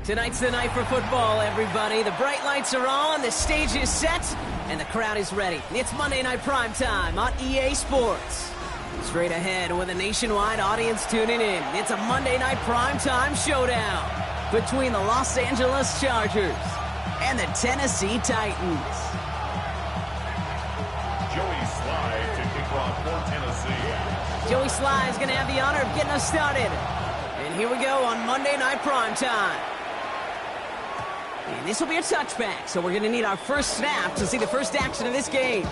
Tonight's the night for football, everybody. The bright lights are on, the stage is set, and the crowd is ready. It's Monday Night Primetime on EA Sports. Straight ahead with a nationwide audience tuning in, it's a Monday Night Primetime showdown between the Los Angeles Chargers and the Tennessee Titans. Joey Sly to kick off for Tennessee. Joey Sly is going to have the honor of getting us started. And here we go on Monday Night Primetime. And this will be a touchback, so we're going to need our first snap to see the first action of this game.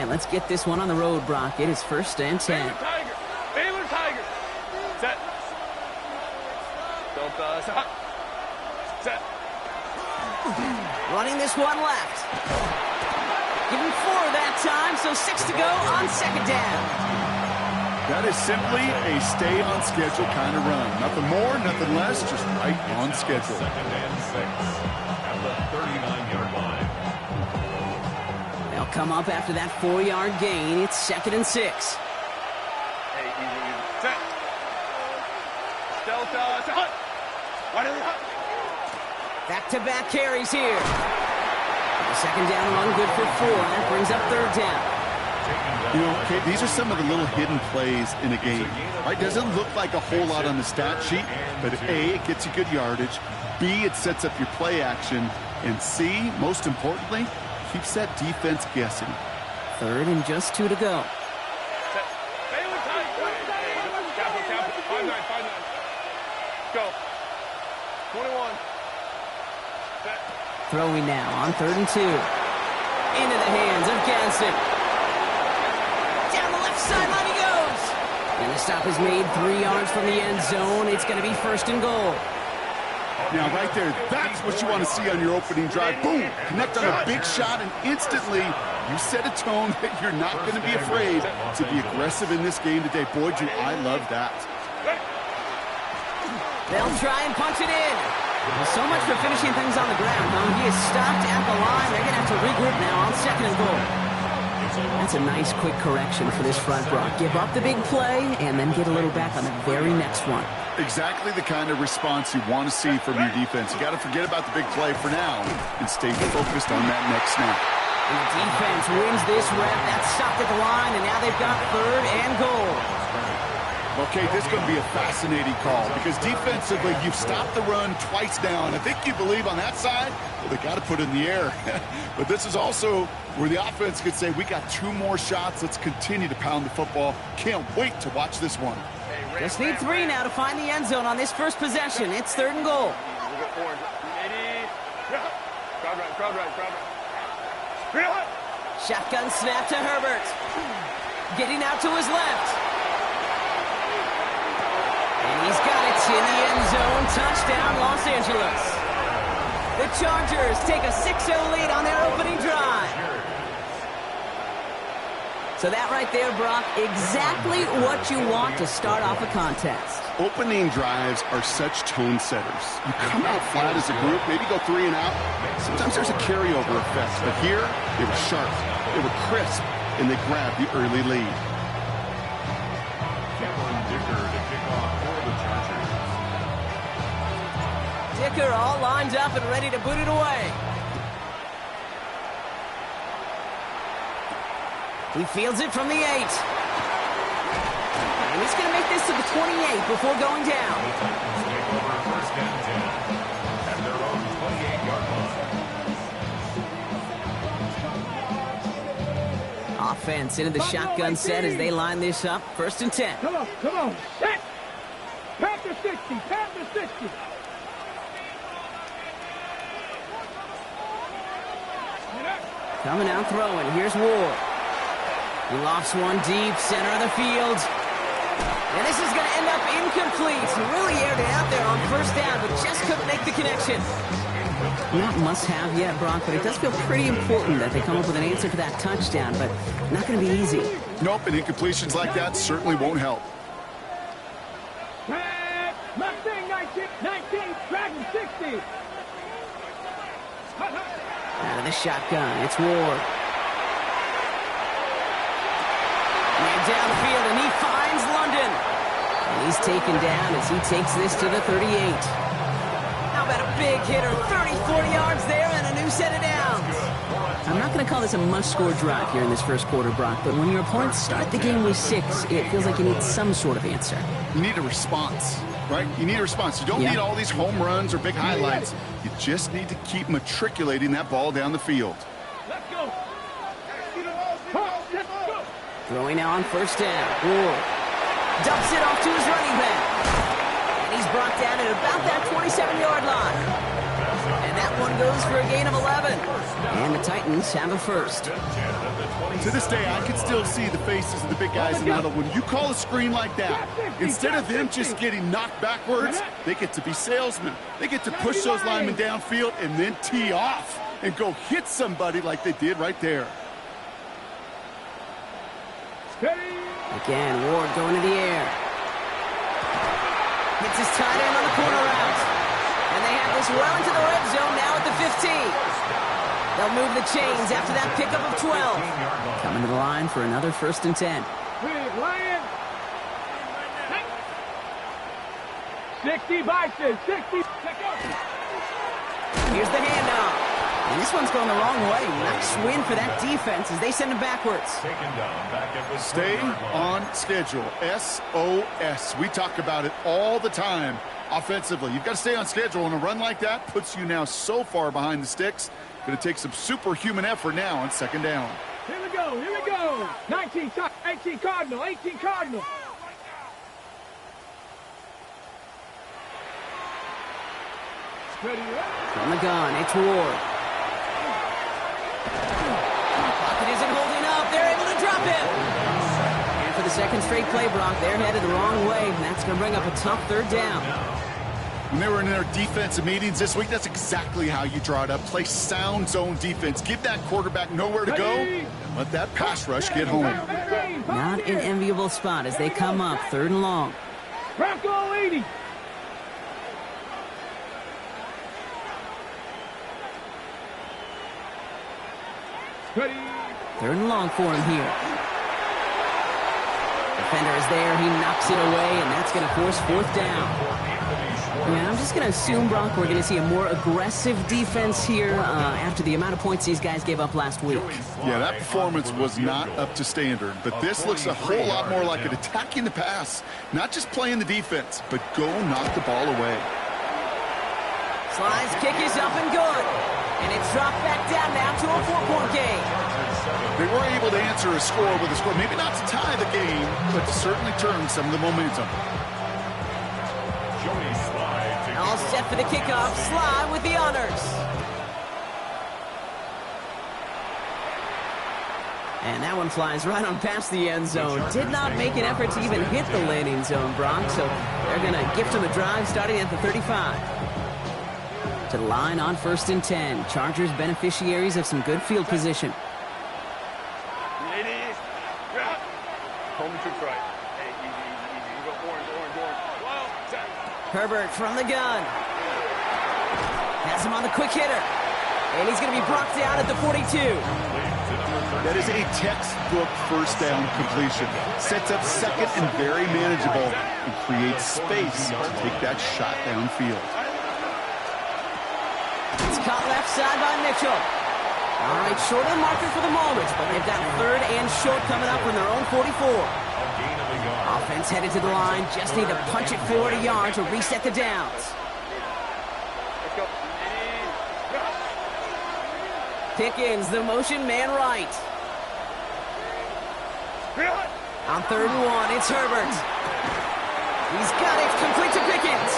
Let's get this one on the road, Brock. It is 1st and 10. Baylor Tiger. Set. Don't set. Running this one left. Give him 4 that time, so 6 to go on 2nd down. That is simply a stay on schedule kind of run. Nothing more, nothing less, just right on schedule. 2nd and 6 at the 39-yard line. Come up after that 4-yard gain. It's 2nd and 6. Hey, easy. Set. Delta. Hut. Back-to-back carries here. The 2nd down run good for 4. That brings up 3rd down. You know, okay, these are some of the little hidden plays in a game. Right? Doesn't look like a whole lot on the stat sheet, but A, it gets you good yardage. B, it sets up your play action. And C, most importantly, keeps that defense guessing. 3rd and just 2 to go. Five nine. Go. 21. Set. Throwing now on 3rd and 2. Into the hands of Ganson. Down the left sideline he goes. And the stop is made 3 yards from the end zone. It's going to be 1st and goal. Now, right there, that's what you want to see on your opening drive. Boom! Connect on a big shot, and instantly you set a tone that you're not going to be afraid to be aggressive in this game today. Boy, do I love that. They'll try and punch it in. So much for finishing things on the ground, though. He is stopped at the line. They're going to have to regroup now on 2nd and goal. That's a nice, quick correction for this front row. Give up the big play and then get a little back on the very next one. Exactly the kind of response you want to see from your defense. You got to forget about the big play for now and stay focused on that next snap. And the defense wins this rep. That's stopped at the line, and now they've got 3rd and goal. Okay, this is going to be a fascinating call because defensively, you've stopped the run twice now, and I think you believe on that side, well, they got to put it in the air. But this is also where the offense could say, we got 2 more shots. Let's continue to pound the football. Can't wait to watch this one. Just need 3 now to find the end zone on this first possession. It's 3rd and goal. Crowd right. Shotgun snap to Herbert. Getting out to his left. And he's got it in the end zone. Touchdown, Los Angeles. The Chargers take a 6-0 lead on their opening drive. So that right there, Brock, exactly what you want to start off a contest. Opening drives are such tone setters. You come out flat as a group, maybe go 3 and out. Sometimes there's a carryover effect, but here they were sharp, they were crisp, and they grabbed the early lead. Dicker all lined up and ready to boot it away. He fields it from the 8. And he's going to make this to the 28 before going down. First and 10 at their own 28-yard line. Offense into the shotgun set as they line this up. 1st and 10. Come on. Set. Pat the 60. Coming out throwing. Here's Ward. He lofts one deep, center of the field. And this is going to end up incomplete. He really aired it out there on 1st down, but just couldn't make the connection. Not must-have yet, Brock, but it does feel pretty important that they come up with an answer for that touchdown, but not going to be easy. Nope, and incompletions like that certainly won't help. Mustang 19, Dragon 60. Out of the shotgun, it's Ward. Man downfield, and he finds London. And he's taken down as he takes this to the 38. How about a big hitter, 34 yards there and a new set of downs. I'm not going to call this a must-score drive here in this first quarter, Brock, but when your opponents start the game with 6, it feels like you need some sort of answer. You need a response, right? You need a response. You don't need all these home runs or big highlights. You just need to keep matriculating that ball down the field. Let's go. Let's go. Throwing now on first down. Ward dumps it off to his running back. And he's brought down at about that 27-yard line. And that one goes for a gain of 11. And the Titans have a first. To this day, I can still see the faces of the big guys in the huddle. When you call a screen like that, instead of them just getting knocked backwards, they get to be salesmen. They get to push those linemen downfield and then tee off and go hit somebody like they did right there. Again, Ward going to the air. Hits his tight end on the corner route. And they have this well into the red zone now at the 15. They'll move the chains after that pickup of 12. Coming to the line for another 1st and 10. Lion. 60 Bison, 60. Here's the handoff. And this one's going the wrong way. Nice win for that defense as they send him backwards. Stay on schedule. SOS. We talk about it all the time offensively. You've got to stay on schedule, and a run like that puts you now so far behind the sticks. Going to take some superhuman effort now on 2nd down. Here we go, here we go. 19 Cardinal, 18 Cardinal. From the gun, it's Ward. Pocket isn't holding up. They're able to drop him. And for the 2nd straight play, Brock, they're headed the wrong way, and that's going to bring up a tough 3rd down. When they were in their defensive meetings this week, that's exactly how you draw it up. Play sound zone defense. Give that quarterback nowhere to go, and let that pass rush get home. Not an enviable spot as they come up 3rd and long. Bronco 80. Ready. 3rd and long for him here. Defender is there. He knocks it away, and that's going to force 4th down. Yeah, I'm just going to assume, Brock, we're going to see a more aggressive defense here after the amount of points these guys gave up last week. Yeah, that performance was not up to standard, but this looks a whole lot more like it attacking the pass, not just playing the defense, but go knock the ball away. Slide's kick is up and good, and it's dropped back down now to a 4-point game. They were able to answer a score with a score, maybe not to tie the game, but to certainly turn some of the momentum. All set for the kickoff. Sly with the honors. And that one flies right on past the end zone. Did not make an effort to even hit the landing zone, Brock, so they're going to gift him a drive starting at the 35. To the line on 1st and 10. Chargers beneficiaries of some good field position. Ladies, home tricks right. Hey, easy. You go orange. Well, set. Herbert from the gun. Has him on the quick hitter. And he's going to be brought down at the 42. That is a textbook 1st down completion. Sets up 2nd and very manageable and creates space to take that shot downfield. It's caught left side by Mitchell. All right, short of the marker for the moment, but they've got 3rd and short coming up from their own 44. Offense headed to the line. Just need to punch it forward a yard to reset the downs. Let's go. Pickens, the motion man right. On 3rd and 1, it's Herbert. He's got it. It's complete to Pickens.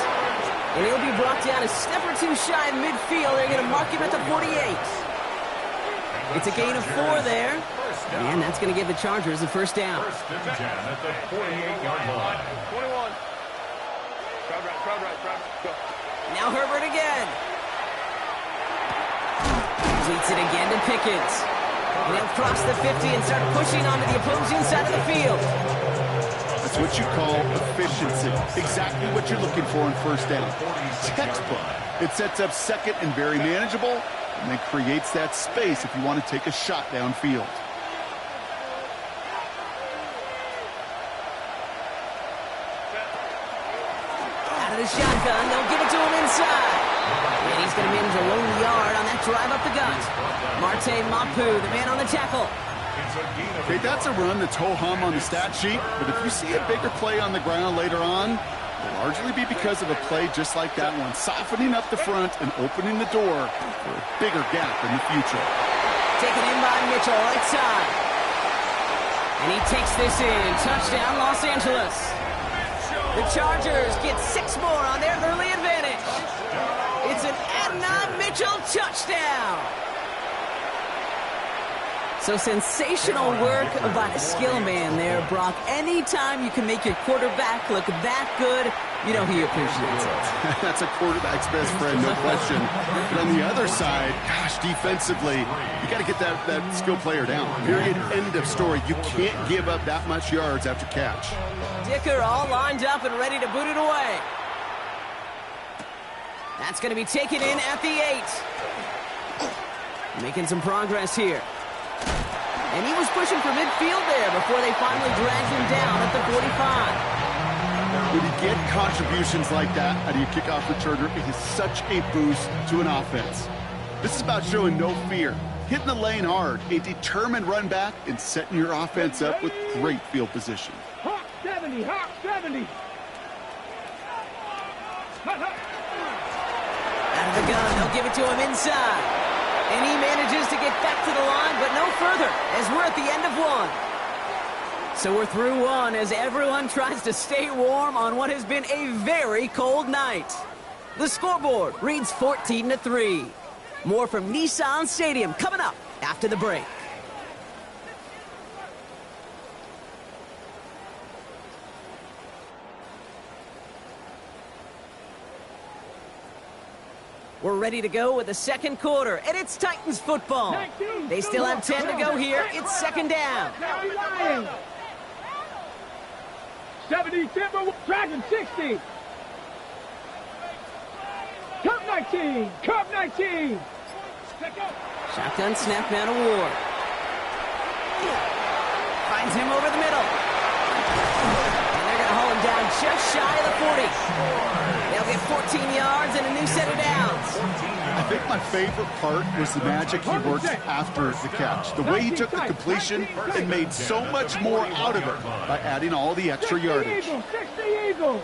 And he'll be brought down a step or 2 shy of midfield. They're going to mark him at the 48. It's a gain of 4 there. And that's going to give the Chargers a 1st down. 1st and 10 at the 48-yard line. 21. Crowd right. Go. Now Herbert again. Completes it again to Pickens. And he'll cross the 50 and start pushing onto the opposing side of the field. That's what you call efficiency. Exactly what you're looking for in first down. Textbook. It sets up second and very manageable, and then creates that space if you want to take a shot downfield. Out of the shotgun, they'll give it to him inside. And he's going to manage a lone yard on that drive up the gut. Marte Mapu, the man on the tackle. Okay, that's a run that's ho-hum on the stat sheet, but if you see a bigger play on the ground later on, it'll largely be because of a play just like that one, softening up the front and opening the door for a bigger gap in the future. Taken in by Mitchell, right side. And he takes this in. Touchdown, Los Angeles. The Chargers get 6 more on their early advantage. It's an Adonai Mitchell touchdown. So sensational work by the skill man there, Brock. Anytime you can make your quarterback look that good, you know he appreciates it. That's a quarterback's best friend, no question. But on the other side, gosh, defensively, you got to get that skill player down. Period, end of story. You can't give up that much yards after catch. Dicker all lined up and ready to boot it away. That's going to be taken in at the 8. Making some progress here. And he was pushing for midfield there before they finally dragged him down at the 45. When you get contributions like that out of your kickoff returner, it is such a boost to an offense. This is about showing no fear, hitting the lane hard, a determined run back, and setting your offense up with great field position. Hawk 70, Hawk 70. Out of the gun, they'll give it to him inside. And he manages to get back to the line, but no further, as we're at the end of 1. So we're through 1 as everyone tries to stay warm on what has been a very cold night. The scoreboard reads 14-3. More from Nissan Stadium coming up after the break. We're ready to go with the second quarter, and it's Titans football. They still have 10 to go here. It's second down. 70, Timber, Dragon 60. Cup 19, Cup 19. Shotgun snap now to Ward. Finds him over the middle. And they're going to haul him down just shy of the 40. They'll get 14 yards and a new set of downs. I think my favorite part was the magic he worked after the catch. The way he took the completion and made so much more out of it by adding all the extra yardage. 60 Eagles.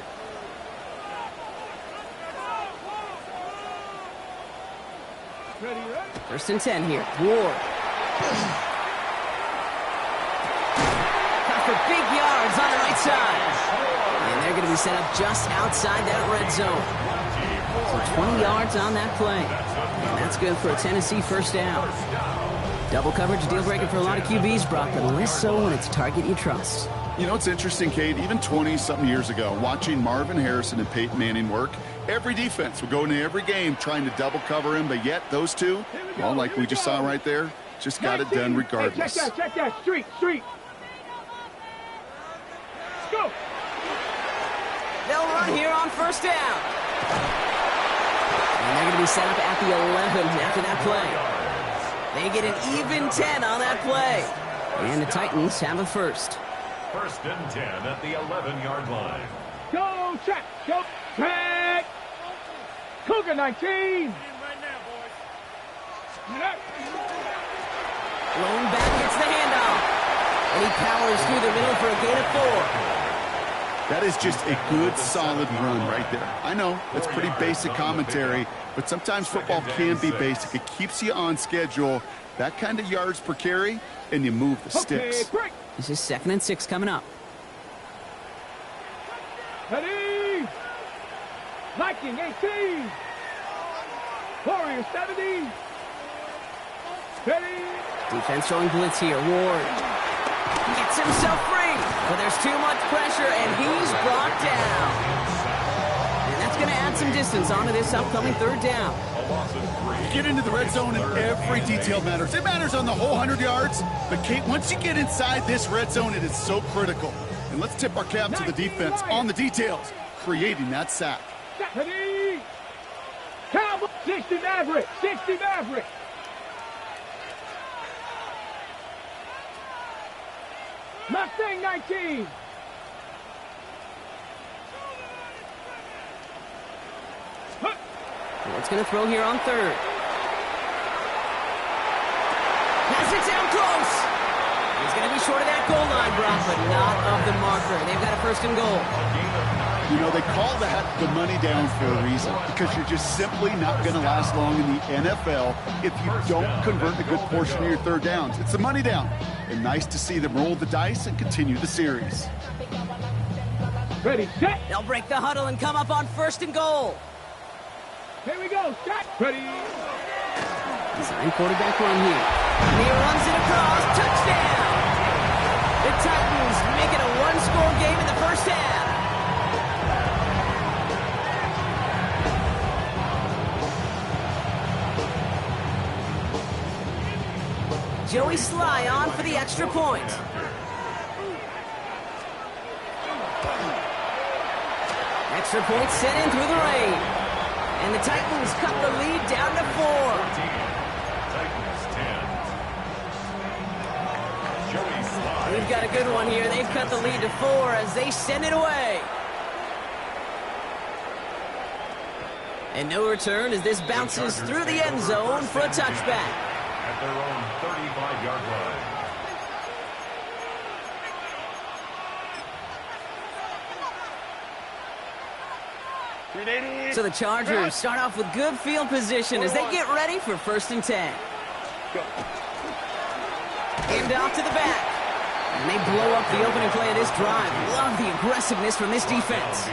First and 10 here. Ward. Got for big yards on the right side. And they're going to be set up just outside that red zone. So 20 yards on that play. And that's good for a Tennessee first down. Double coverage, deal breaker for a lot of QBs, Brock, but less so when it's a target you trust. You know, it's interesting, Kate, even 20-something years ago, watching Marvin Harrison and Peyton Manning work, every defense would go into every game trying to double cover him, but yet those two, well, like we just saw right there, just got it done regardless. Hey, check that, street. Let's go. They'll run here on first down. And they're going to be set up at the 11 after that play. They get an even 10 on that play. And the Titans have a first. First and 10 at the 11-yard line. Go check. Cougar 19. Lone back gets the handoff. And he powers through the middle for a gain of 4. That is just a good, solid run right there. I know, it's pretty basic commentary, but sometimes football can be basic. It keeps you on schedule, that kind of yards per carry, and you move the sticks. This is 2nd and 6 coming up. Ready. Viking 18. Warrior 70. Ready. Defense throwing blitz here. Ward gets himself free, but there's too much pressure, and he's brought down. And that's going to add some distance onto this upcoming third down. loss of 3. Get into the red zone and every detail matters. It matters on the whole 100 yards. But, Kate, once you get inside this red zone, it is so critical. And let's tip our cap to the defense on the details, creating that sack. Cowboy, 60 Maverick, 60 Maverick. Mustang 19. It's going to throw here on third. Pass it down close. He's going to be short of that goal line, Brock, but not of the marker. They've got a first and goal. You know, they call that the money down for a reason, because you're just simply not going to last long in the NFL if you don't convert a good portion of your third downs. It's the money down. And nice to see them roll the dice and continue the series. Ready, set. They'll break the huddle and come up on first and goal. Here we go, set. Ready. Design quarterback run here. And he runs it across. Touchdown! The Titans make it a one-score game in the first half. Joey Sly on for the extra point. Extra point sent in through the rain. And the Titans cut the lead down to 4. Titans 10. Joey Sly. We've got a good one here. They've cut the lead to 4 as they send it away. And no return as this bounces through the end zone for a touchback. At their own 35-yard line. So the Chargers start off with good field position as they get ready for first and 10. Hand off to the back. And they blow up the opening play of this drive. Love the aggressiveness from this defense.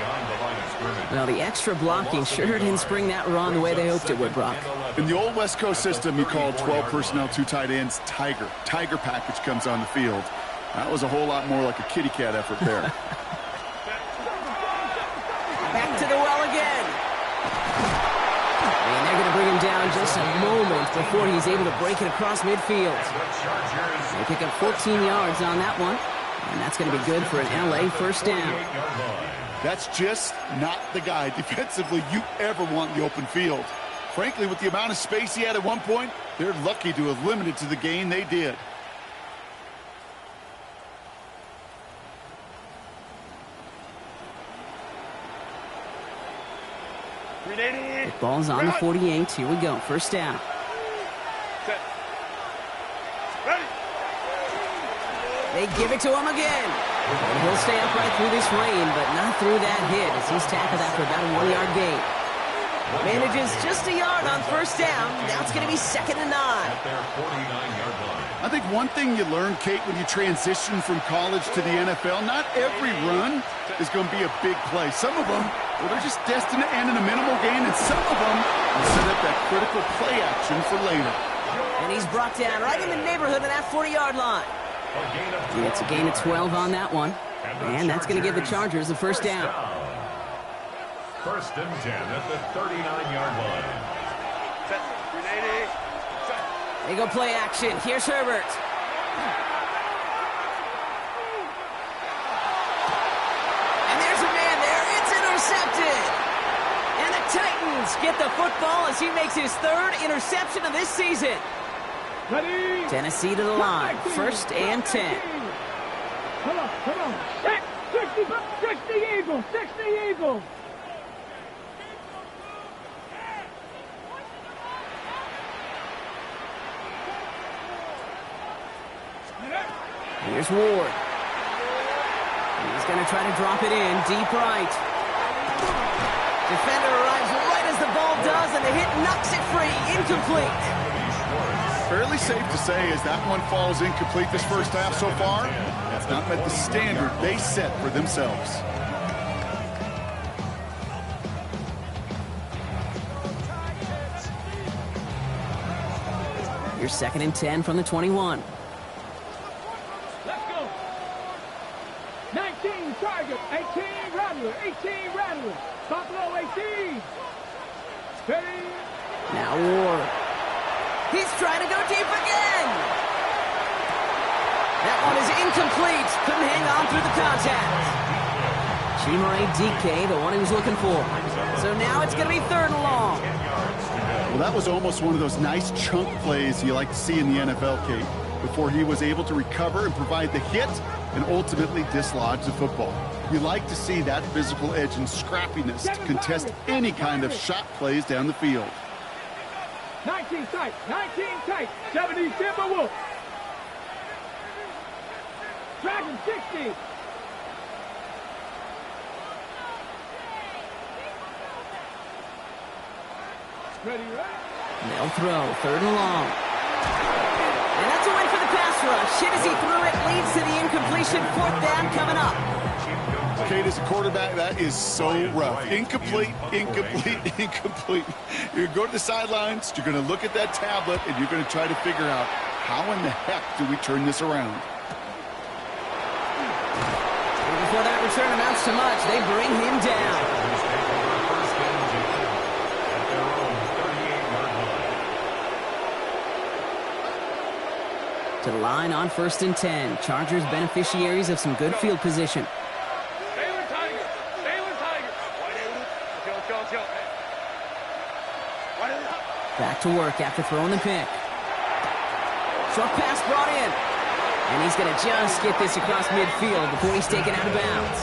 Well, the extra blocking sure didn't spring that run the way they hoped it would, Brock. In the old West Coast system, you called 12 personnel, 2 tight ends, Tiger. Tiger package comes on the field. That was a whole lot more like a kitty cat effort there. Back to the well again. And they're going to bring him down just a moment before he's able to break it across midfield. They pick up 14 yards on that one. And that's going to be good for an LA first down. That's just not the guy defensively you ever want in the open field. Frankly, with the amount of space he had at one point, they're lucky to have limited to the gain they did. The ball's on the 48. Here we go. First down. Set. Ready. They give it to him again. And he'll stay upright through this rain, but not through that hit as he's tackled after about a 1-yard gain. Manages just a yard on first down. Now it's going to be 2nd and 9. At their 49-yard line. I think one thing you learn, Kate, when you transition from college to the NFL, not every run is going to be a big play. Some of them, well, they're just destined to end in a minimal gain, and some of them will set up that critical play action for later. And he's brought down right in the neighborhood of that 40-yard line. It's a gain of 12 on that one. And that's going to give the Chargers the first down. First and 10 at the 39-yard line. Set. 380. Set. They go play action. Here's Herbert. And there's a man there. It's intercepted. And the Titans get the football as he makes his 3rd interception of this season. Ready. Tennessee to the line. First and 10. Come on. Set. 60 Eagles. 60 Eagles. Here's Ward. He's going to try to drop it in deep right. Defender arrives right as the ball does, and the hit knocks it free. Incomplete. Fairly safe to say as that one falls incomplete this first half so far, that's not met the standard they set for themselves. Here's 2nd and 10 from the 21. Let's go. 19 Tiger, 18 Rattler, 18 Rattler. Buffalo 18. Ready. Now Ward. He's trying to go deep again. That one is incomplete. Couldn't hang on through the contact. Chimere DK, the one he was looking for. So now it's going to be 3rd and long. Well, that was almost one of those nice chunk plays you like to see in the NFL, Kate, before he was able to recover and provide the hit and ultimately dislodge the football. You like to see that physical edge and scrappiness to contest any kind of shot plays down the field. 19 tight, 19 tight, 70 Timberwolves. Dragon 60. Ready, right? They'll throw, 3rd and long. And that's a win for the pass rush. Hit as he threw it, leads to the incompletion. 4th down coming up. Kate, as a quarterback, that is so rough. Incomplete, incomplete, incomplete. You're going to go to the sidelines, you're going to look at that tablet, and you're going to try to figure out how in the heck do we turn this around. Before that return amounts to much, they bring him down. To the line on 1st and 10. Chargers beneficiaries of some good field position. Back to work after throwing the pick. Short pass brought in. And he's going to just get this across midfield before he's taken out of bounds.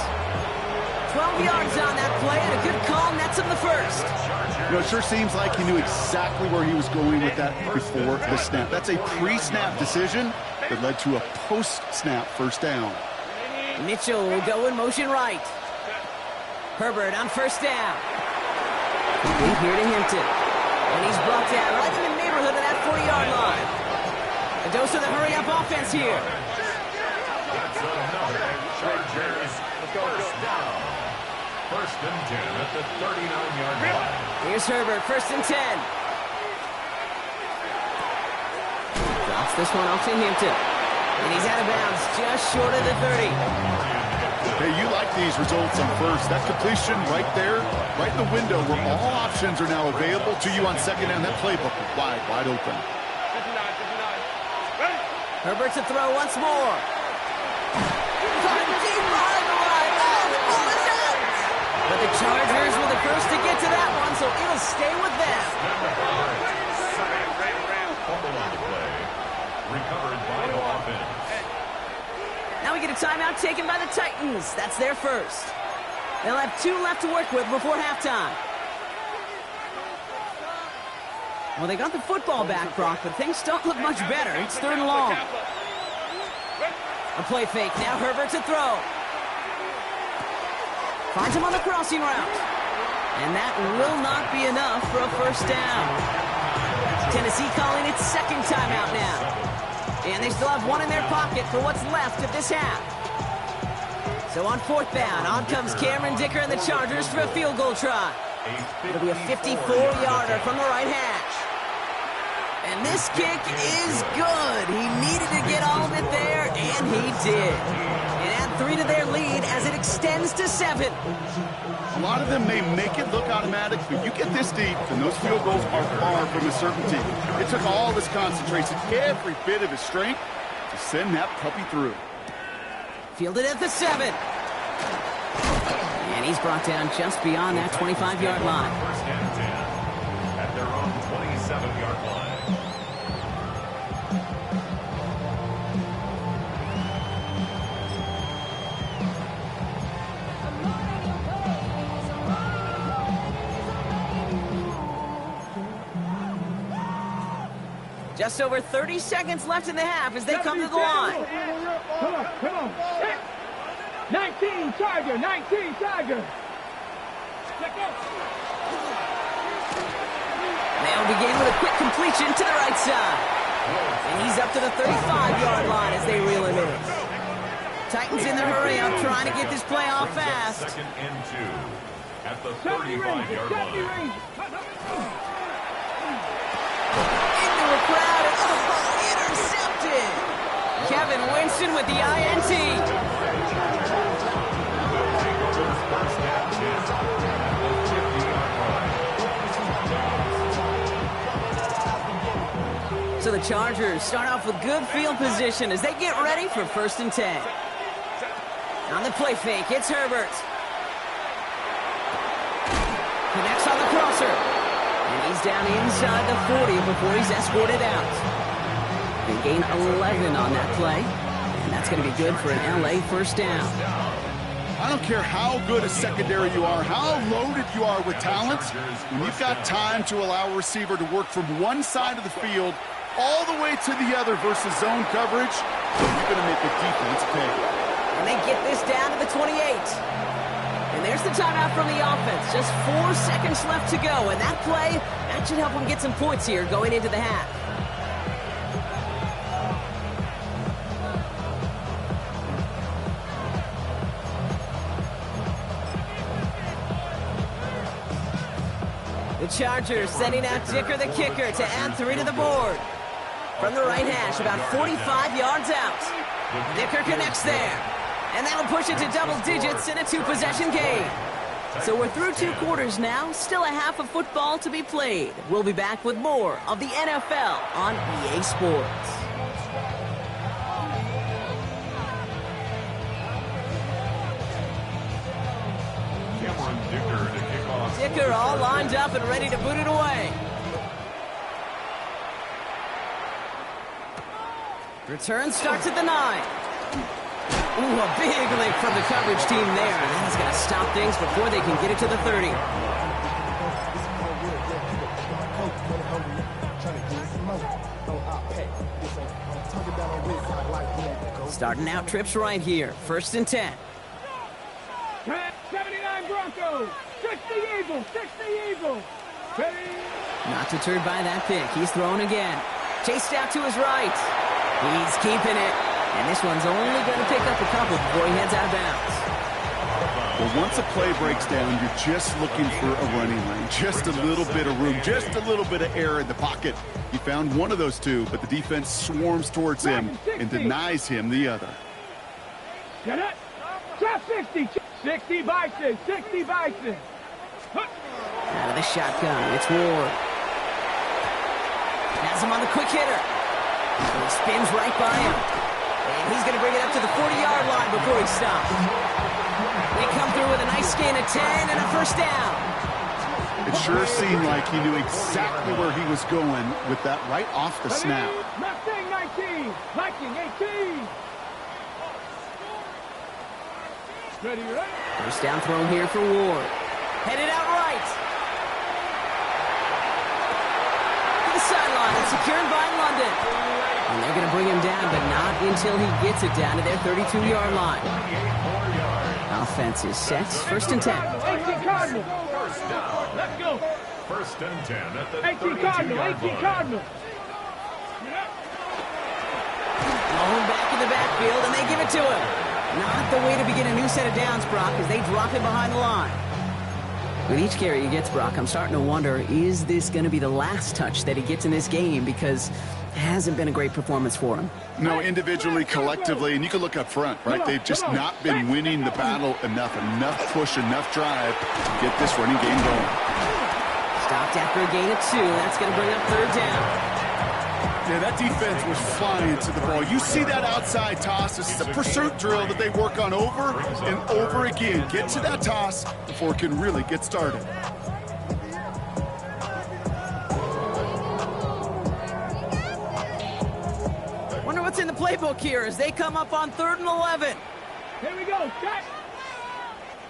12 yards on that play, and a good call nets him the 1st. You know, it sure seems like he knew exactly where he was going with that before the snap. That's a pre-snap decision that led to a post-snap 1st down. Mitchell will go in motion right. Herbert on 1st down. Complete here to Hinton. And he's brought down right in the neighborhood of that 40-yard line. A dose of the hurry-up offense here. That's another Chargers 1st down. 1st and 10 at the 39-yard line. Here's Herbert, 1st and 10. Drops this one off to Hinton. And he's out of bounds, just short of the 30. Hey, you like these results on 1st. That completion right there, right in the window where all options are now available to you on 2nd down. That playbook is wide open. Herbert to throw once more. Coming deep behind the line. Oh, the ball is out! But the Chargers were the first to get to that one, so it'll stay with them. Fumble on the play. Recovered by the offense. Now we get a timeout taken by the Titans. That's their 1st. They'll have 2 left to work with before halftime. Well, they got the football back, Brock, but things don't look much better. It's 3rd and long. A play fake. Now Herbert to throw. Finds him on the crossing route. And that will not be enough for a 1st down. Tennessee calling its 2nd timeout now. And they still have 1 in their pocket for what's left of this half. So on 4th down, on comes Cameron Dicker and the Chargers for a field goal try. It'll be a 54-yarder from the right hash. And this kick is good. He needed to get all of it there, and he did. And add 3 to their lead as it extends to 7. A lot of them may make it look automatic, but you get this deep, and those field goals are far from a certainty. It took all of his concentration, every bit of his strength, to send that puppy through. Fielded at the 7. And he's brought down just beyond that 25-yard line. 1st and 10 at their own 27-yard line. Just over 30 seconds left in the half as they come to the line. Come on. 19 Charger, 19 Charger. They'll begin with a quick completion to the right side. And he's up to the 35-yard line as they reel him in. Titans in the hurry up trying to get this play off fast. 2nd and 2 at the 35-yard line. Into a crowd and intercepted. Kevin Winston with the INT. Chargers start off with good field position as they get ready for 1st and 10. On the play fake, it's Herbert. Connects on the crosser. And he's down inside the 40 before he's escorted out. They gain 11 on that play. And that's going to be good for an LA first down. I don't care how good a secondary you are, how loaded you are with talent. When you've got time to allow a receiver to work from one side of the field all the way to the other versus zone coverage, you're going to make a defense pay. And they get this down to the 28. And there's the timeout from the offense. Just 4 seconds left to go. And that play, that should help them get some points here going into the half. The Chargers sending out Dicker the kicker to add 3 to the board. From the right hash, about 45 yards out. Dicker connects there. And that'll push it to double digits in a 2-possession game. So we're through 2 quarters now. Still a half of football to be played. We'll be back with more of the NFL on EA Sports. Dicker all lined up and ready to boot it away. Return starts at the 9. Ooh, a big lick from the coverage team there. And that's going to stop things before they can get it to the 30. Starting out trips right here. 1st and 10. 79 Broncos. 60 Eagles. 60 Eagles. Not deterred by that pick. He's throwing again. Chased out to his right. He's keeping it. And this one's only going to pick up a couple before he heads out of bounds. Well, once a play breaks down, you're just looking for a running lane. Just a little bit of room, just a little bit of air in the pocket. He found one of those 2, but the defense swarms towards him and denies him the other. Get it? Trap 60. 60 Bison. 60 Bison. Out of the shotgun, it's Ward. Has him on the quick hitter. So he spins right by him. And he's going to bring it up to the 40-yard line before he stops. They come through with a nice gain of 10 and a first down. It sure seemed like he knew exactly where he was going with that right off the snap. Mustang 19. Viking 18. Ready, right? First down throw here for Ward. Headed out right. To the sideline. It's secured by London. And they're going to bring him down, but not until he gets it down to their 32-yard line. Offense is set. 1st and 10. 18 Cardinals. First down. Let's go. 1st and 10 at the 18 Cardinals. 18 Cardinals. Long back in the backfield, and they give it to him. Not the way to begin a new set of downs, Brock, as they drop him behind the line. With each carry he gets, Brock, I'm starting to wonder, is this going to be the last touch that he gets in this game? Because it hasn't been a great performance for him. No, individually, collectively, and you can look up front, right? They've just not been winning the battle enough push, enough drive to get this running game going. Stopped after a gain of 2. That's going to bring up 3rd down. Yeah, that defense was flying to the ball. You see that outside toss. This is a pursuit drill that they work on over and over again. Get to that toss before it can really get started. Wonder what's in the playbook here as they come up on 3rd and 11. Here we go. Set.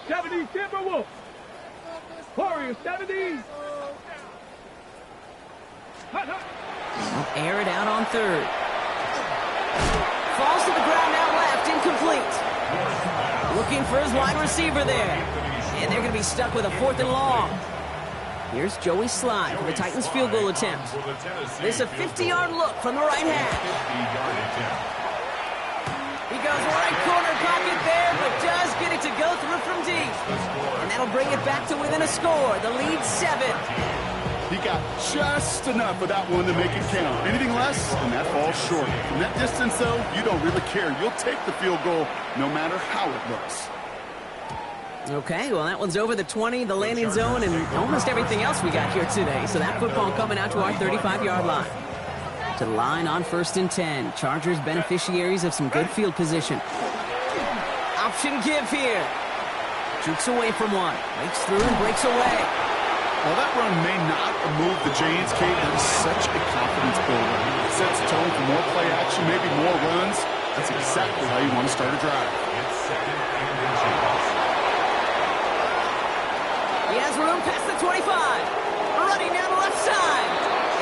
70 Timberwolves. Warriors 70. Hut, hut. Air it out on 3rd. Falls to the ground now left, incomplete. Looking for his wide receiver there. And they're going to be stuck with a 4th and long. Here's Joey Slye for the Titans field goal attempt. There's a 50-yard look from the right half. He goes right corner pocket there, but does get it to go through from deep. And that'll bring it back to within a score. The lead 7. He got just enough of that one to make it count. Anything less, and that falls short. From that distance, though, you don't really care. You'll take the field goal no matter how it looks. Okay, well, that one's over the 20, the landing zone, and almost everything else we got here today. So that football coming out to our 35-yard line. To the line on 1st and 10. Chargers beneficiaries of some good field position. Option give here. Jukes away from one. Breaks through and breaks away. Well, that run may not move the chains, Kate. That is such a confidence builder. It sets the tone for more play action, maybe more runs. That's exactly how you want to start a drive. He has room past the 25. Running down the left side.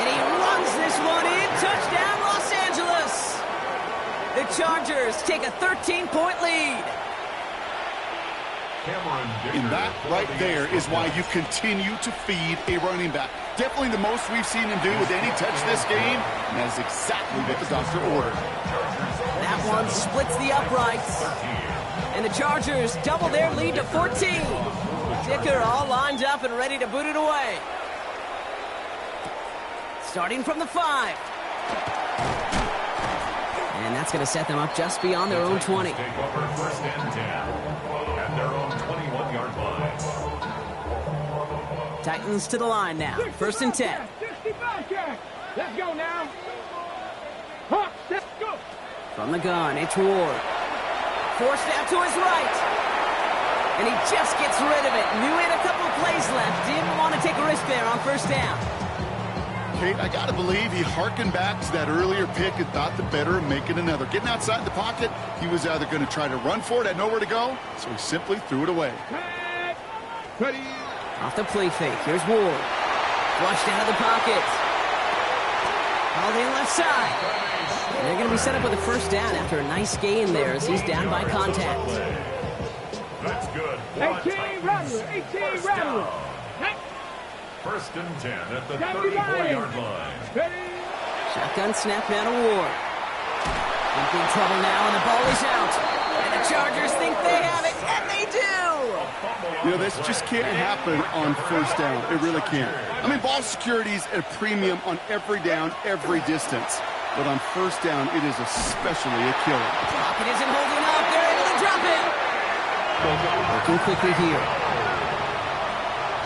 And he runs this one in. Touchdown, Los Angeles. The Chargers take a 13-point lead. And that right there is why you continue to feed a running back. Definitely the most we've seen him do with any touch this game, and that is exactly what the doctor ordered. That one splits the uprights. And the Chargers double their lead to 14. Dicker all lined up and ready to boot it away. Starting from the 5. And that's going to set them up just beyond their own 20. Take over 1st and 10 at their own 21-yard line. Titans to the line now. 1st and 10. 65 catch. Let's go now. Hawk, let's go. From the gun, it's Ward. Forced out to his right. And he just gets rid of it. Knew he had a couple of plays left. Didn't want to take a risk there on 1st down. Kate, I got to believe he harkened back to that earlier pick and thought the better of making another. Getting outside the pocket, he was either going to try to run for it, had nowhere to go, so he simply threw it away. Ready. Off the play fake. Here's Ward. Flushed out of the pocket. All in left side. And they're going to be set up with a 1st down after a nice gain there as he's down by contact. That's good. 18 Rattler. 18 Rattler. 1st and 10 at the 34-yard line. Ready. Shotgun snap now to Ward. In big trouble now, and the ball is out. And the Chargers think they have it, and they do! You know, this just can't happen on 1st down. It really can't. I mean, ball security is a premium on every down, every distance. But on 1st down, it is especially a killer. Pocket isn't holding up. They're able to drop it. Working quickly here.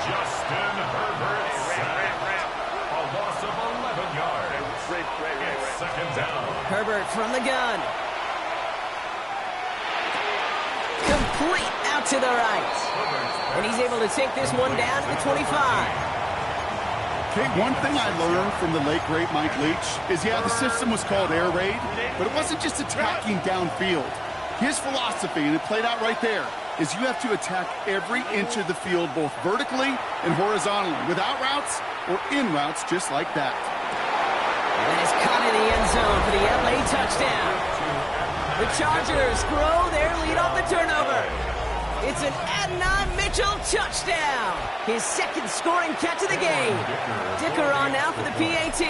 Justin Herbert sacked. A loss of 11 yards. It's 2nd down. Herbert from the gun. Complete out to the right. And he's able to take this one down to the 25. Okay, one thing I learned from the late, great Mike Leach is, yeah, the system was called air raid, but it wasn't just attacking downfield. His philosophy, and it played out right there, is you have to attack every inch of the field, both vertically and horizontally, without routes or in routes just like that. And that is caught in the end zone for the LA touchdown. The Chargers grow their lead off the turnover. It's an Adonai Mitchell touchdown. His 2nd scoring catch of the game. Dicker on now for the PAT.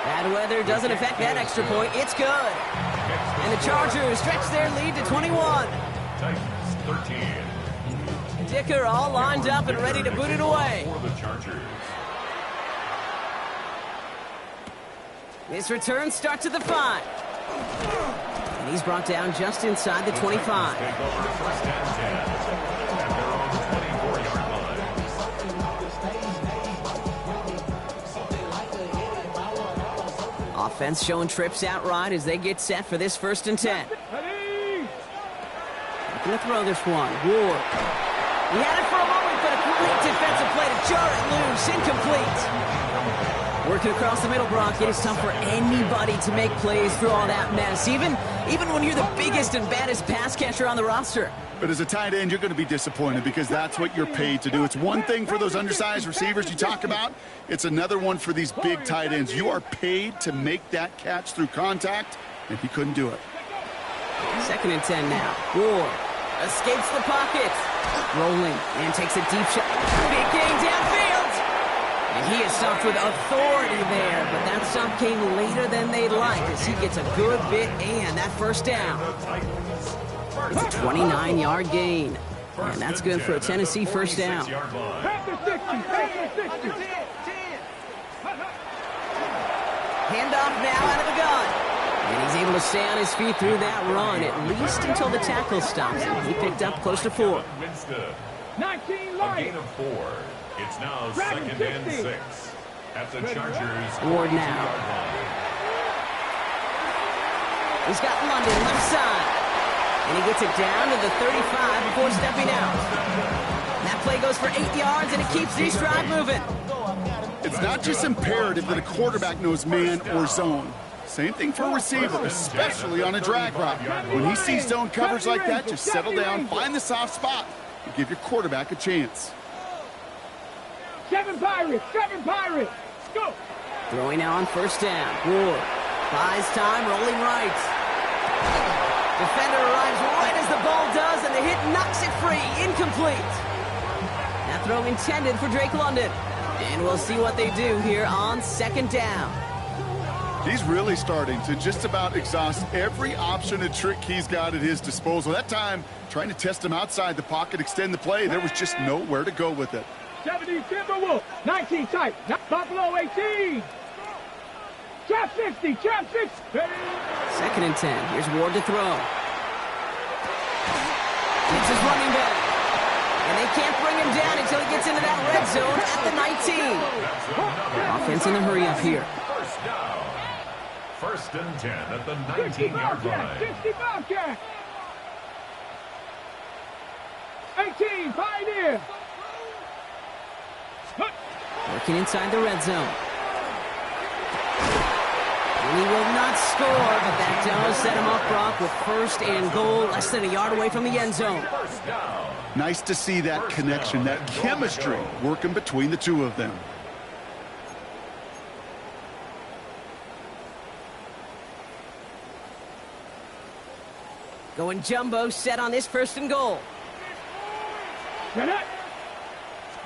Bad weather doesn't affect that extra point. It's good. And the Chargers stretch their lead to 21. Titans 13. Dicker all lined up and ready to boot it away. For the Chargers. This return starts at the 5. And he's brought down just inside the 25. Take over 1st and 10 at their own 24-yard line. Offense showing trips outright as they get set for this 1st and 10. Ready. Looking to throw this one. Ward. He had it for a moment, but a great defensive play to jar it loose. Incomplete. Working across the middle, Brock. It is tough for anybody to make plays through all that mess, even when you're the biggest and baddest pass catcher on the roster. But as a tight end, you're going to be disappointed because that's what you're paid to do. It's one thing for those undersized receivers you talk about. It's another one for these big tight ends. You are paid to make that catch through contact, and he couldn't do it. 2nd and 10 now. Ward escapes the pocket. Rolling and takes a deep shot. Big gain downfield. And he is stopped with authority there, but that stop came later than they'd like as he gets a good bit and that 1st down. It's a 29-yard gain, and that's good for a Tennessee 1st down. Panther 60. Panther 60. Handoff now out of the gun. And he's able to stay on his feet through that run, at least until the tackle stops him. He picked up close to 4. 19 A Lions. gain of 4. It's now 2nd and 6 at the Chargers. Ward now. He's got London left side. And he gets it down to the 35 before stepping out. That play goes for 8 yards, and it keeps this drive moving. It's not just imperative that a quarterback knows man or zone. Same thing for a receiver, especially on a drag route. When he sees zone coverage like that, just settle down, find the soft spot, and give your quarterback a chance. 7 Pirates, 7 Pirates. Go. Throwing now on first down. Ward buys time, rolling right. Defender arrives right as the ball does, and the hit knocks it free. Incomplete. That throw intended for Drake London. And we'll see what they do here on second down. He's really starting to just about exhaust every option and trick he's got at his disposal. That time, trying to test him outside the pocket, extend the play, there was just nowhere to go with it. 70 Timberwolf, 19 tight, Buffalo 18. Trap 60, trap 60. Second and 10. Here's Ward to throw. It's his running back. And they can't bring him down until he gets into that red zone at the 19. Offense in a hurry up here. First down. First and 10 at the 19-yard line. 65 cat. 18, Pioneer. Working inside the red zone. And he will not score, but that does set him up, Brock, with first and goal, less than a yard away from the end zone. Nice to see that connection, that chemistry working between the two of them. Going jumbo set on this first and goal. Get it.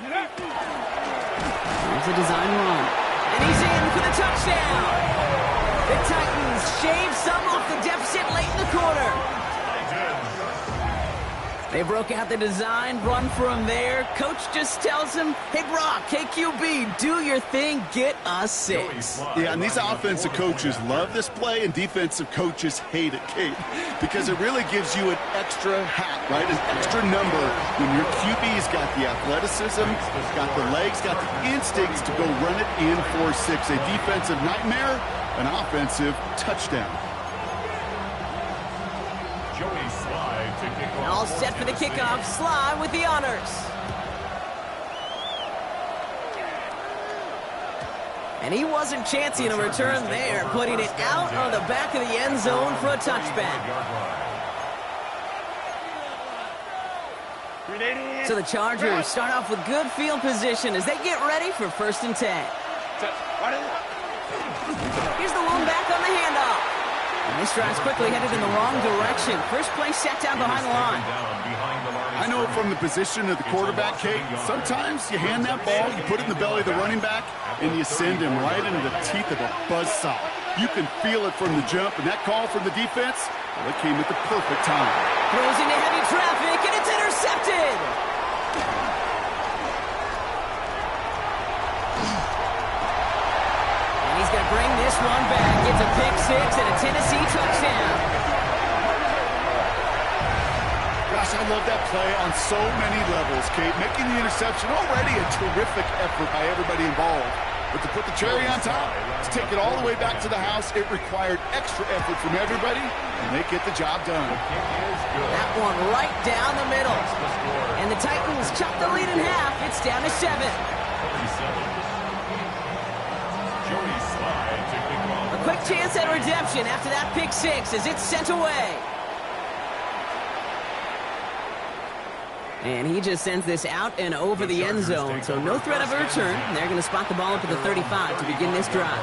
Get it. There's a design run. And he's in for the touchdown. The Titans shave some off the deficit late in the quarter. They broke out the design, run from there. Coach just tells him, hey, Brock, KQB, do your thing, get us 6. Yeah, and these offensive coaches love this play, and defensive coaches hate it, Kate, because it really gives you an extra hat, right, an extra number when your QB's got the athleticism, got the legs, got the instincts to go run it in for 6. A defensive nightmare, an offensive touchdown. All set for the kickoff. Sly with the honors. And he wasn't chancing a return there, putting it out on the back of the end zone for a touchback. So the Chargers start off with good field position as they get ready for first and 10. Here's the lone back on the handoff. And this drive's quickly headed in the wrong direction. First play set down behind the line. I know from the position of the quarterback, Kate, sometimes you hand that ball, you put it in the belly of the running back, and you send him right into the teeth of a buzzsaw. You can feel it from the jump, and that call from the defense, well, it came at the perfect time. Throws into heavy traffic, and it's intercepted! And he's going to bring this one back. It's a pick 6 and a Tennessee touchdown. Gosh, I love that play on so many levels, Kate. Making the interception, already a terrific effort by everybody involved. But to put the cherry on top, to take it all the way back to the house, it required extra effort from everybody, and they get the job done. That one right down the middle. And the Titans chop the lead in half. It's down to 7. A quick chance at redemption after that pick 6 as it's sent away. And he just sends this out and over the end zone, so no threat of a return. They're going to spot the ball up at the 35 to begin this drive.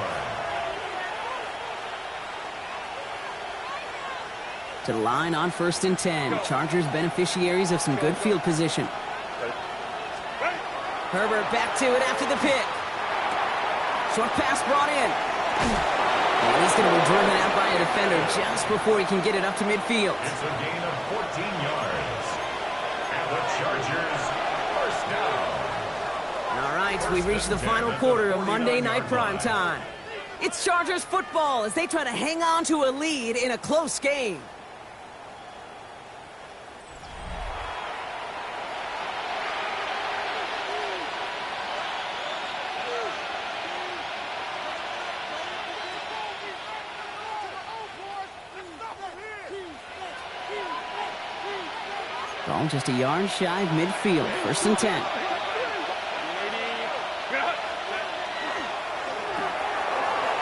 To the line on first and 10. Chargers beneficiaries of some good field position. Herbert back to it after the pick. Short pass brought in. And he's going to be driven out by a defender just before he can get it up to midfield. It's a gain of 14 yards. And the Chargers first down. All right, we've reached the final quarter of Monday Night Primetime. It's Chargers football as they try to hang on to a lead in a close game. Ball just a yard shy of midfield. 1st and 10.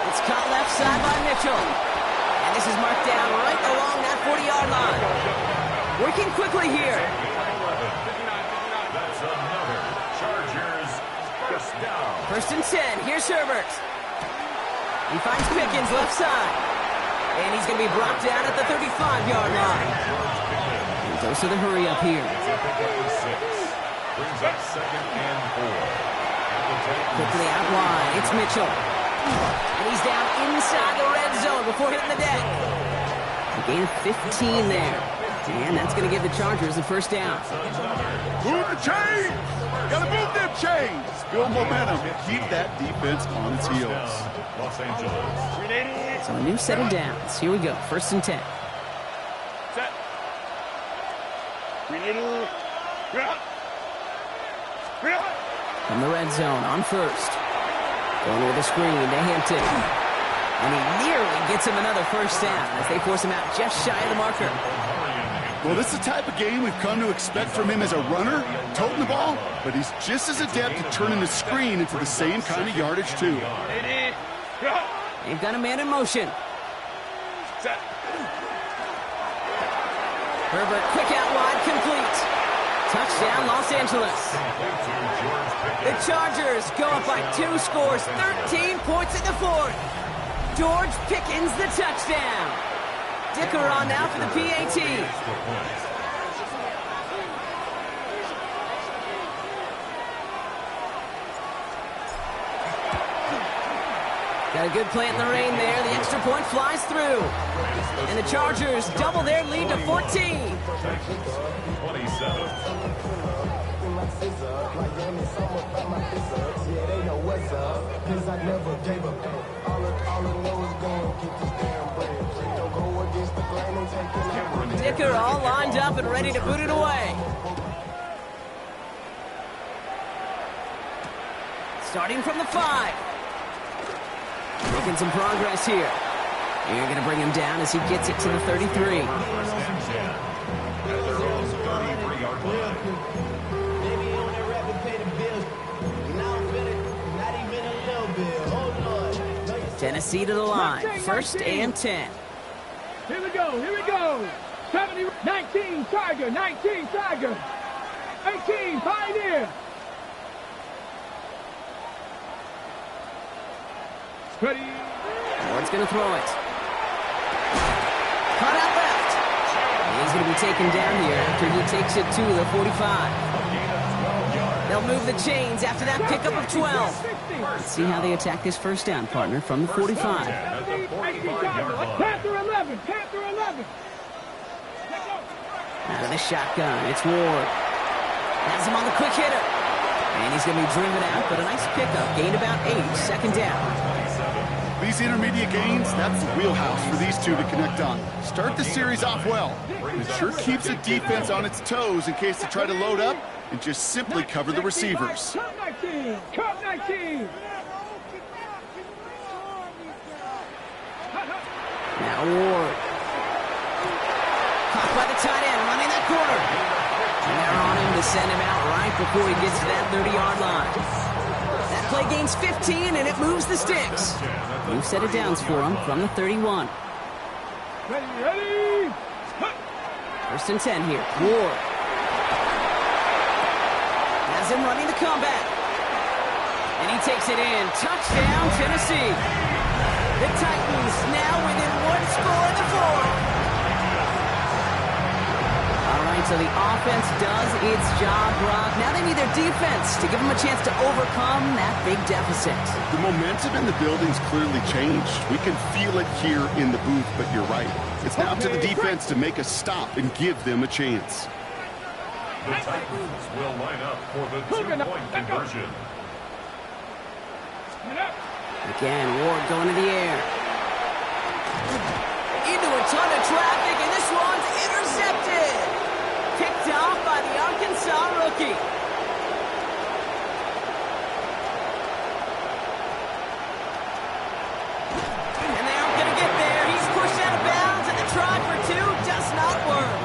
It's caught left side by Mitchell. And this is marked down right along that 40-yard line. Working quickly here. That's another Chargers first down. 1st and 10. Here's Herbert. He finds Pickens left side. And he's going to be brought down at the 35-yard line. He goes to the hurry up here. Brings up 2nd and 4. Quickly out wide. It's Mitchell. And he's down inside the red zone before hitting the deck. A gain of 15 there. And that's going to give the Chargers the 1st down. Move the chains! Gotta move them chains! Build momentum. Keep that defense on its heels. Los Angeles. So a new set of downs. Here we go. 1st and 10. Set. From the red zone on 1st. Going with a screen to Hampton. And he nearly gets him another 1st down as they force him out just shy of the marker. Well, this is the type of game we've come to expect from him as a runner, toting the ball, but he's just as adept at turning the screen into the same kind of yardage, too. They've got a man in motion. Set. Herbert, quick out wide, complete. Touchdown, Los Angeles. The Chargers go up by 2 scores, 13 points in the 4th. George Pickens, the touchdown. Dicker on now for the PAT. Got a good plant in the rain there. The extra point flies through. And the Chargers double their lead to 14. 27. Dicker all lined up and ready to boot it away. Starting from the 5. Making some progress here. You're going to bring him down as he gets it to the 33. Tennessee to the line. 1st and 10. Here we go, here we go. 70, 19, Tiger, 19, Tiger. 18, Pioneer. Ready. Ward's going to throw it. Caught out left. And he's going to be taken down here after he takes it to the 45. They'll move the chains after that pickup of 12. Let's see how they attack this 1st down, partner, from the 45. Panther 11, Panther 11. Out of the shotgun, it's Ward. Has him on the quick hitter. And he's going to be driven out, but a nice pickup. Gained about 8, 2nd down. These intermediate gains, that's the wheelhouse for these two to connect on. Start the series off well. It sure keeps the defense on its toes in case they try to load up and just simply cover the receivers. Cup 19, Cup 19. Now Ward. Caught by the tight end, running that corner. And they're on him to send him out right before he gets to that 30-yard line. That play gains 15, and it moves the sticks. New set of downs for him from the 31. Ready. 1st and 10 here. Ward. Has him running the comeback. And he takes it in. Touchdown, Tennessee. The Titans now within 1 score in the 4th. All right, so the offense does its job, Brock. Now they need their defense to give them a chance to overcome that big deficit. The momentum in the building's clearly changed. We can feel it here in the booth, but you're right. It's now to the defense to make a stop and give them a chance. The Titans will line up for the 2-point conversion. Again, Ward going to the air. Into a ton of traffic, and this one's intercepted. Picked off by the Arkansas rookie. And they aren't going to get there. He's pushed out of bounds, and the try for 2 does not work.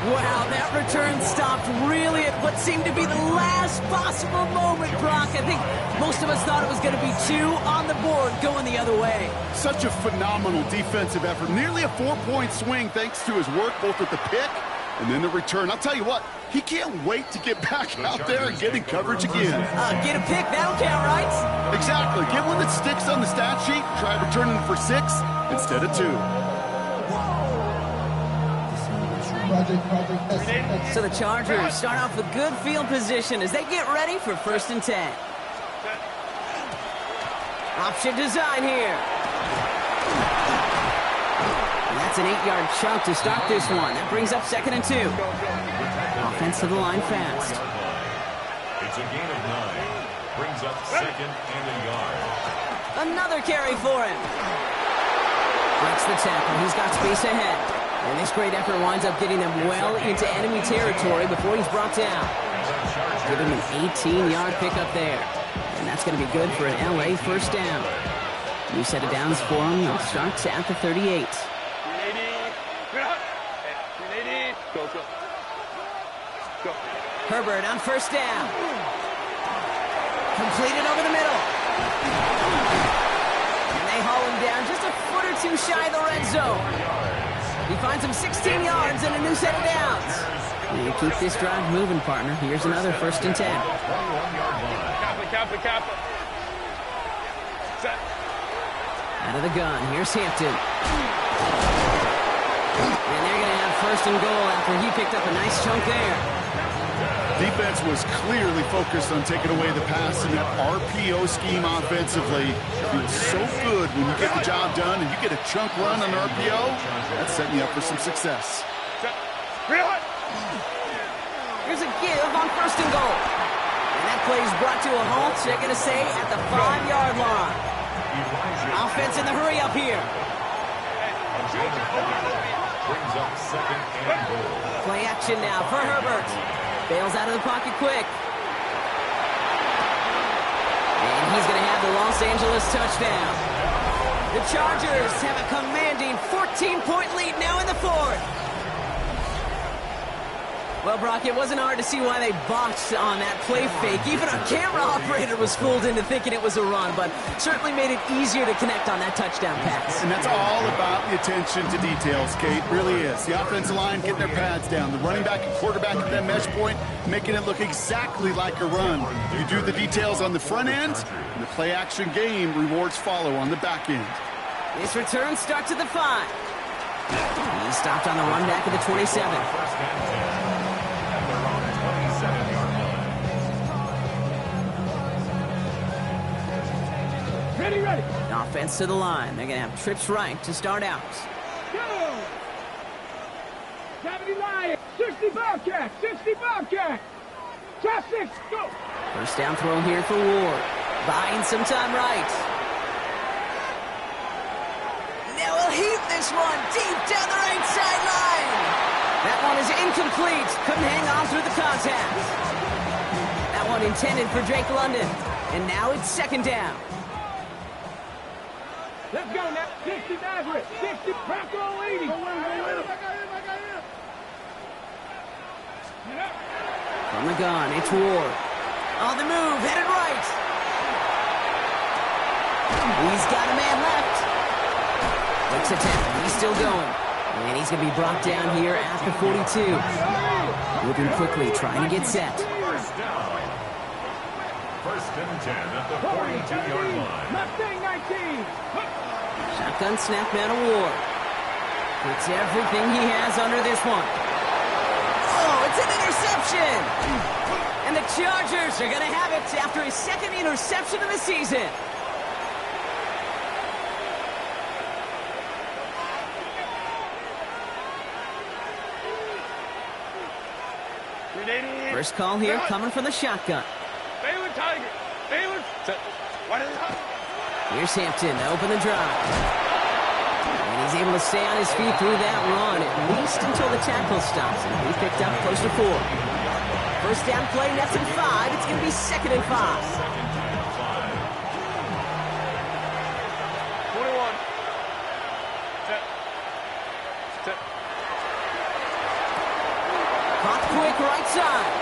Wow, that return stopped really at what seemed to be the last possible moment, Brock. I think most of us thought it was going to be 2 on the board going the other way. Such a phenomenal defensive effort. Nearly a 4-point swing thanks to his work both at the pick and then the return. I'll tell you what, he can't wait to get back out there and get in coverage again. Get a pick, that'll count, right? Exactly. Get one that sticks on the stat sheet. Try returning for 6 instead of 2. So the Chargers start off with good field position as they get ready for 1st and 10. Option design here. And that's an 8-yard chunk to start this one. That brings up 2nd and 2. Offense to the line fast. It's a gain of 9. Brings up 2nd and a yard. Another carry for him. Breaks the tackle. He's got space ahead. And this great effort winds up getting them well into enemy territory before he's brought down. Give him an 18-yard pickup there. And that's going to be good for an LA 1st down. New set of downs for him. It starts at the 38. Herbert on 1st down. Completed over the middle. And they haul him down just a foot or 2 shy of the red zone. He finds him 16 yards and a new set of downs. And you keep this drive moving, partner. Here's another 1st and 10. Out of the gun. Here's Hampton. And they're going to have 1st and goal after he picked up a nice chunk there. Defense was clearly focused on taking away the pass in that RPO scheme offensively. It feels so good when you get the job done and you get a chunk run on RPO. That's setting you up for some success. Here's a give on 1st and goal. And that play is brought to a halt, they're going to say, at the 5-yard line. Offense in the hurry up here. Brings up 2nd and goal. Play action now for Herbert. Bails out of the pocket quick. And he's going to have the Los Angeles touchdown. The Chargers have a commanding 14-point lead now in the 4th. Well, Brock, it wasn't hard to see why they botched on that play fake. Even our camera operator was fooled into thinking it was a run, but certainly made it easier to connect on that touchdown pass. And that's all about the attention to details, Kate. Really is. The offensive line getting their pads down. The running back and quarterback at that mesh point, making it look exactly like a run. You do the details on the front end, and the play-action game rewards follow on the back end. This return starts at the 5. He stopped on the run back at the 27. Ready. Offense to the line. They're going to have trips right to start out. Go! 70 Lions, 60 Bobcats, 60 Bobcats. Top 6, go! 1st down throw here for Ward. Buying some time right. Now he'll heave this one deep down the right sideline. That one is incomplete. Couldn't hang on through the contact. That one intended for Drake London. And now it's 2nd down. Let's go now. 60 Maverick, 60 Bronco 80. From the gun, it's Ward. On the move, headed right. He's got a man left. Makes a tackle. He's still going. And he's going to be brought down here at the 42. Moving quickly, trying to get set. 1st down. 1st and 10 at the 42-yard line. Mustang 19. Shotgun snap now to Ward. Puts everything he has under this one. Oh, it's an interception! And the Chargers are going to have it after his 2nd interception of the season. First call here coming from the shotgun. Baylor Tiger. Baylor. Here's Hampton to open the drive. And he's able to stay on his feet through that run, at least until the tackle stops him. He picked up close to 4. 1st down play, nets in 5. It's going to be 2nd and 5. 21. Set. Clock quick right side.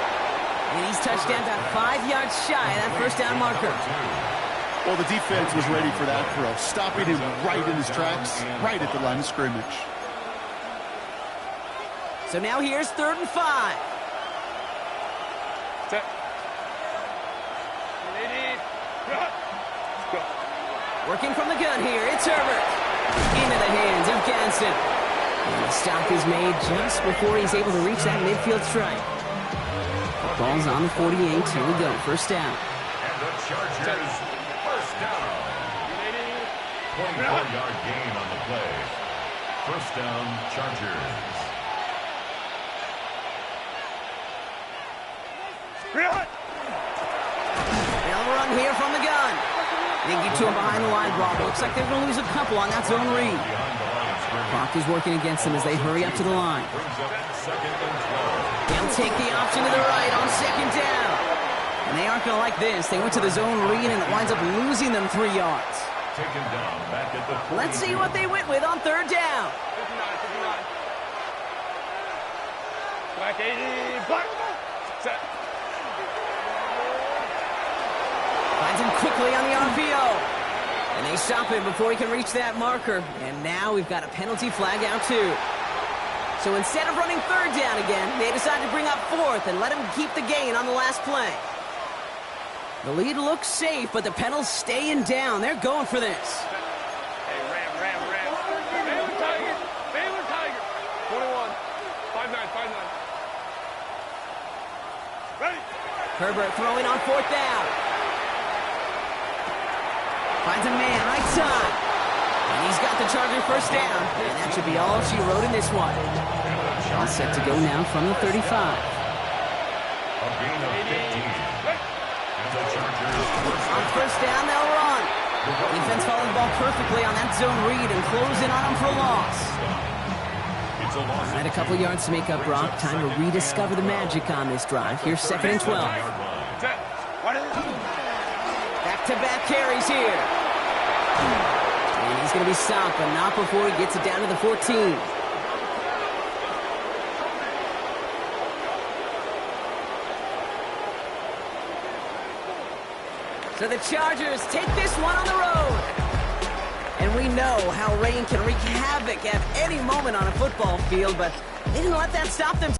And he's touched down about 5 yards shy of that first down marker. Well, the defense was ready for that throw, stopping him right in his tracks, right at the line of scrimmage. So now here's 3rd and 5. Set. Working from the gun here, it's Herbert. Into the hands of Ganson. And the stop is made just before he's able to reach that midfield strike. Ball's on the 48, here we go, first down. And the Chargers, first down. 24-yard gain on the play. First down, Chargers. They'll run here from the gun. They get to him behind the line, Rob. Looks like they're going to lose a couple on that zone read. Clock is working against them as they hurry up to the line. They'll take the option to the right on 2nd down. And they aren't going to like this. They went to the zone read, and it winds up losing them 3 yards. Taken down back at the 40. Let's see what they went with on 3rd down. 59. Black 80. Black. Set. Finds him quickly on the RPO. And they stop him before he can reach that marker. And now we've got a penalty flag out too. So instead of running 3rd down again, they decide to bring up 4th and let him keep the gain on the last play. The lead looks safe, but the Penals staying down. They're going for this. Hey, ram. Baylor Tiger. 21. 5-9. Ready. Herbert throwing on 4th down. Finds a man right side. And he's got the Charger first down. And that should be all she wrote in this one. All set to go now from the 35. A gain of 15. And the Chargers On first down, they'll run. Defense following the ball perfectly on that zone read and closing on them for a loss. It's a loss. All right, a couple yards to make up, Brock. Time to rediscover the magic on this drive. Here's 2nd and 12. Set. Back-to-back carries here. And he's going to be stopped, but not before he gets it down to the 14. So the Chargers take this one on the road. And we know how rain can wreak havoc at any moment on a football field, but they didn't let that stop them.